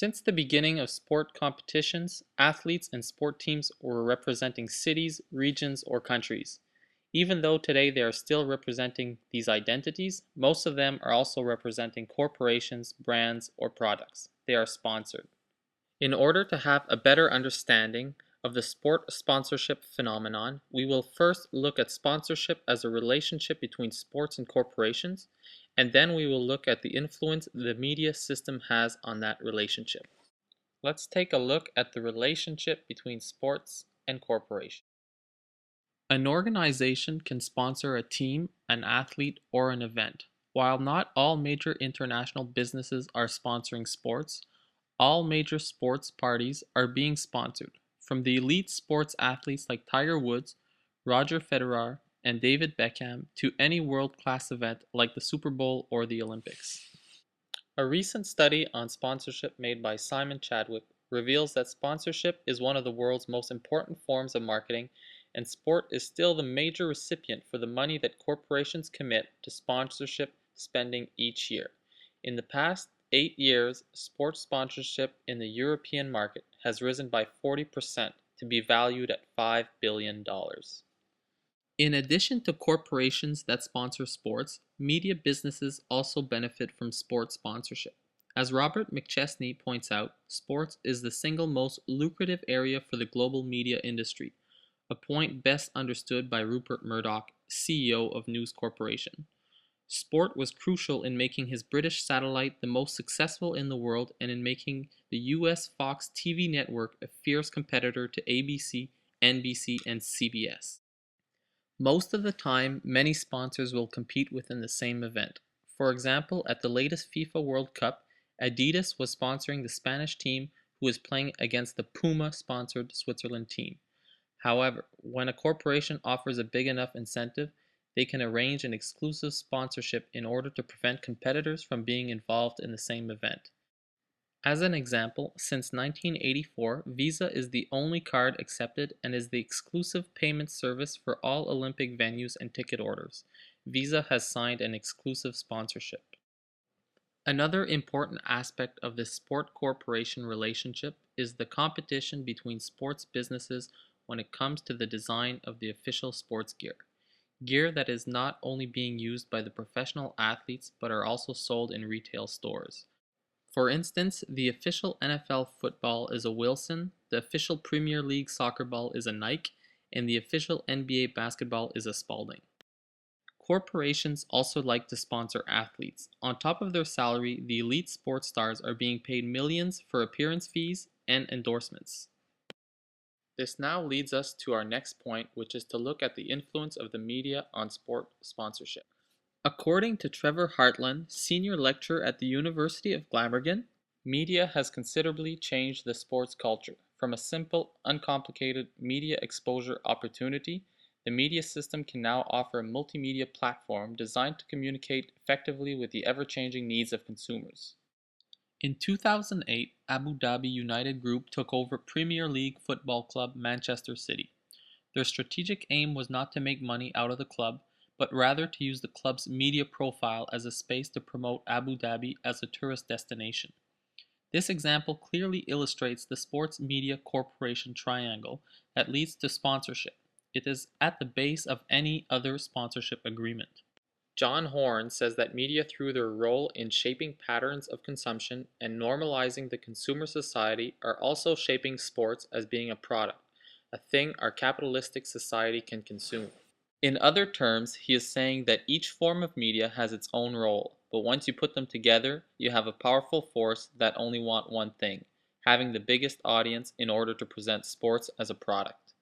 Since the beginning of sport competitions, athletes and sport teams were representing cities, regions, or countries. Even though today they are still representing these identities, most of them are also representing corporations, brands, or products. They are sponsored. In order to have a better understanding of the sport sponsorship phenomenon, we will first look at sponsorship as a relationship between sports and corporations, and then we will look at the influence the media system has on that relationship. Let's take a look at the relationship between sports and corporations. An organization can sponsor a team, an athlete, or an event. While not all major international businesses are sponsoring sports, all major sports parties are being sponsored, from the elite sports athletes like Tiger Woods, Roger Federer, and David Beckham to any world-class event like the Super Bowl or the Olympics. A recent study on sponsorship made by Simon Chadwick reveals that sponsorship is one of the world's most important forms of marketing, and sport is still the major recipient for the money that corporations commit to sponsorship spending each year. In the past 8 years, sports sponsorship in the European market has risen by 40% to be valued at $5 billion. In addition to corporations that sponsor sports, media businesses also benefit from sports sponsorship. As Robert McChesney points out, sports is the single most lucrative area for the global media industry, a point best understood by Rupert Murdoch, CEO of News Corporation. Sport was crucial in making his British satellite the most successful in the world and in making the US Fox TV network a fierce competitor to ABC, NBC, and CBS. Most of the time, many sponsors will compete within the same event. For example, at the latest FIFA World Cup, Adidas was sponsoring the Spanish team who was playing against the Puma-sponsored Switzerland team. However, when a corporation offers a big enough incentive, they can arrange an exclusive sponsorship in order to prevent competitors from being involved in the same event. As an example, since 1984, Visa is the only card accepted and is the exclusive payment service for all Olympic venues and ticket orders. Visa has signed an exclusive sponsorship. Another important aspect of this sport-corporation relationship is the competition between sports businesses when it comes to the design of the official sports gear. Gear that is not only being used by the professional athletes but are also sold in retail stores. For instance, the official NFL football is a Wilson, the official Premier League soccer ball is a Nike, and the official NBA basketball is a Spalding. Corporations also like to sponsor athletes. On top of their salary, the elite sports stars are being paid millions for appearance fees and endorsements. This now leads us to our next point, which is to look at the influence of the media on sport sponsorship. According to Trevor Hartland, senior lecturer at the University of Glamorgan, media has considerably changed the sports culture. From a simple, uncomplicated media exposure opportunity, the media system can now offer a multimedia platform designed to communicate effectively with the ever-changing needs of consumers. In 2008, Abu Dhabi United Group took over Premier League football club Manchester City. Their strategic aim was not to make money out of the club, but rather to use the club's media profile as a space to promote Abu Dhabi as a tourist destination. This example clearly illustrates the sports media corporation triangle that leads to sponsorship. It is at the base of any other sponsorship agreement. John Horn says that media, through their role in shaping patterns of consumption and normalizing the consumer society, are also shaping sports as being a product, a thing our capitalistic society can consume. In other terms, he is saying that each form of media has its own role, but once you put them together, you have a powerful force that only want one thing: having the biggest audience in order to present sports as a product.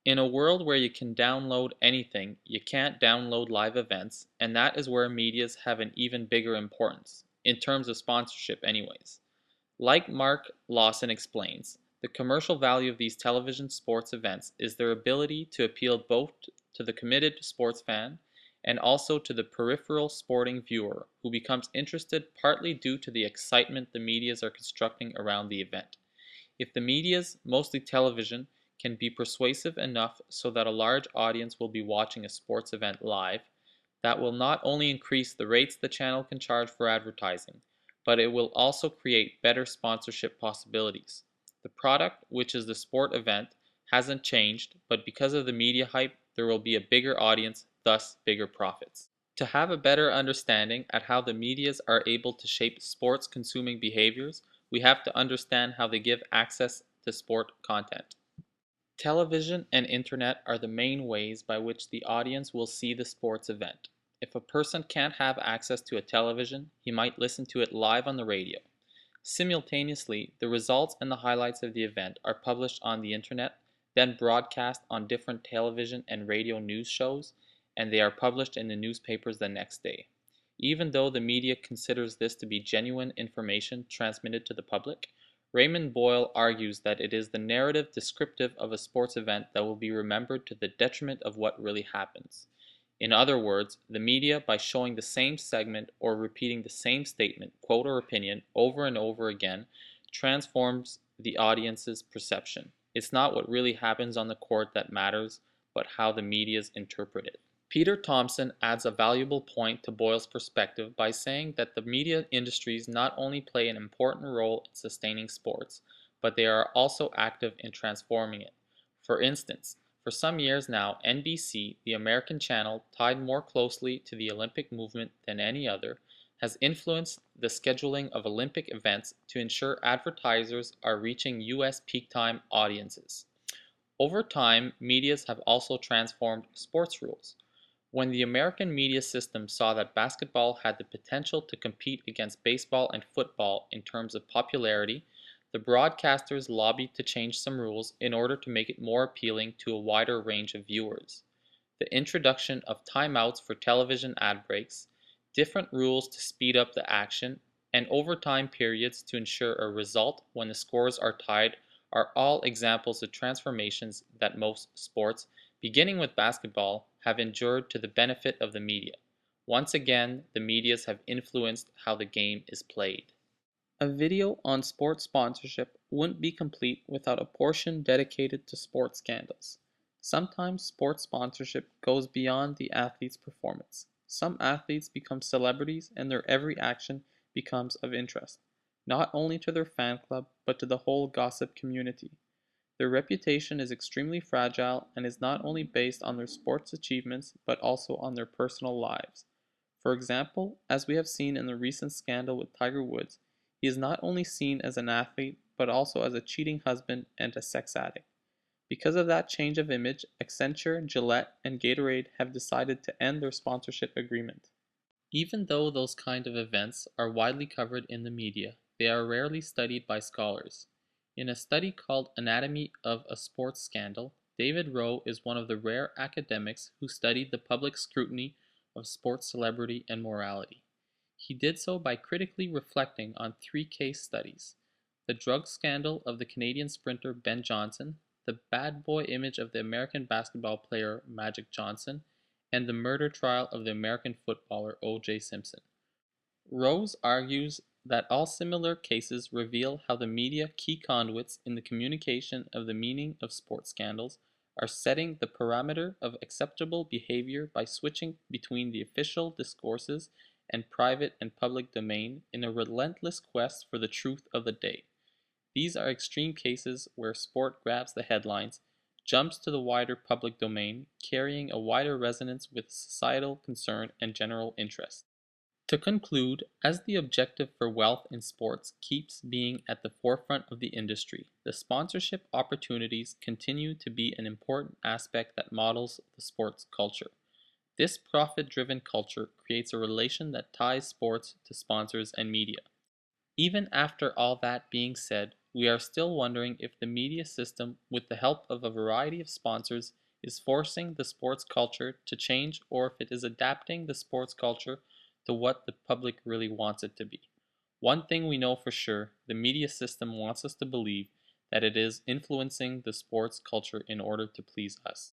In a world where you can download anything, you can't download live events, and that is where medias have an even bigger importance, in terms of sponsorship anyways. Like Mark Lawson explains, the commercial value of these television sports events is their ability to appeal both to the committed sports fan and also to the peripheral sporting viewer who becomes interested partly due to the excitement the medias are constructing around the event. If the medias, mostly television, can be persuasive enough so that a large audience will be watching a sports event live, that will not only increase the rates the channel can charge for advertising, but it will also create better sponsorship possibilities. The product, which is the sport event, hasn't changed, but because of the media hype, there will be a bigger audience, thus bigger profits. To have a better understanding at how the medias are able to shape sports consuming behaviors, we have to understand how they give access to sport content. Television and internet are the main ways by which the audience will see the sports event. If a person can't have access to a television, he might listen to it live on the radio. Simultaneously, the results and the highlights of the event are published on the internet, then broadcast on different television and radio news shows, and they are published in the newspapers the next day. Even though the media considers this to be genuine information transmitted to the public, Raymond Boyle argues that it is the narrative descriptive of a sports event that will be remembered to the detriment of what really happens. In other words, the media, by showing the same segment or repeating the same statement, quote, or opinion over and over again, transforms the audience's perception. It's not what really happens on the court that matters, but how the medias interpret it. Peter Thomson adds a valuable point to Boyle's perspective by saying that the media industries not only play an important role in sustaining sports, but they are also active in transforming it. For instance, for some years now, NBC, the American channel tied more closely to the Olympic movement than any other, has influenced the scheduling of Olympic events to ensure advertisers are reaching U.S. peak time audiences. Over time, medias have also transformed sports rules. When the American media system saw that basketball had the potential to compete against baseball and football in terms of popularity, the broadcasters lobbied to change some rules in order to make it more appealing to a wider range of viewers. The introduction of timeouts for television ad breaks, different rules to speed up the action, and overtime periods to ensure a result when the scores are tied are all examples of transformations that most sports, beginning with basketball, have endured to the benefit of the media. Once again, the medias have influenced how the game is played. A video on sports sponsorship wouldn't be complete without a portion dedicated to sports scandals. Sometimes sports sponsorship goes beyond the athlete's performance. Some athletes become celebrities and their every action becomes of interest, not only to their fan club, but to the whole gossip community. Their reputation is extremely fragile and is not only based on their sports achievements, but also on their personal lives. For example, as we have seen in the recent scandal with Tiger Woods, he is not only seen as an athlete, but also as a cheating husband and a sex addict. Because of that change of image, Accenture, Gillette, and Gatorade have decided to end their sponsorship agreement. Even though those kind of events are widely covered in the media, they are rarely studied by scholars. In a study called Anatomy of a Sports Scandal, David Rowe is one of the rare academics who studied the public scrutiny of sports celebrity and morality. He did so by critically reflecting on three case studies: the drug scandal of the Canadian sprinter Ben Johnson, the bad boy image of the American basketball player Magic Johnson, and the murder trial of the American footballer O.J. Simpson. Rose argues that all similar cases reveal how the media, key conduits in the communication of the meaning of sports scandals, are setting the parameter of acceptable behavior by switching between the official discourses and private and public domain in a relentless quest for the truth of the day. These are extreme cases where sport grabs the headlines, jumps to the wider public domain, carrying a wider resonance with societal concern and general interest. To conclude, as the objective for wealth in sports keeps being at the forefront of the industry, the sponsorship opportunities continue to be an important aspect that models the sports culture. This profit-driven culture creates a relation that ties sports to sponsors and media. Even after all that being said, we are still wondering if the media system, with the help of a variety of sponsors, is forcing the sports culture to change, or if it is adapting the sports culture to what the public really wants it to be. One thing we know for sure, the media system wants us to believe that it is influencing the sports culture in order to please us.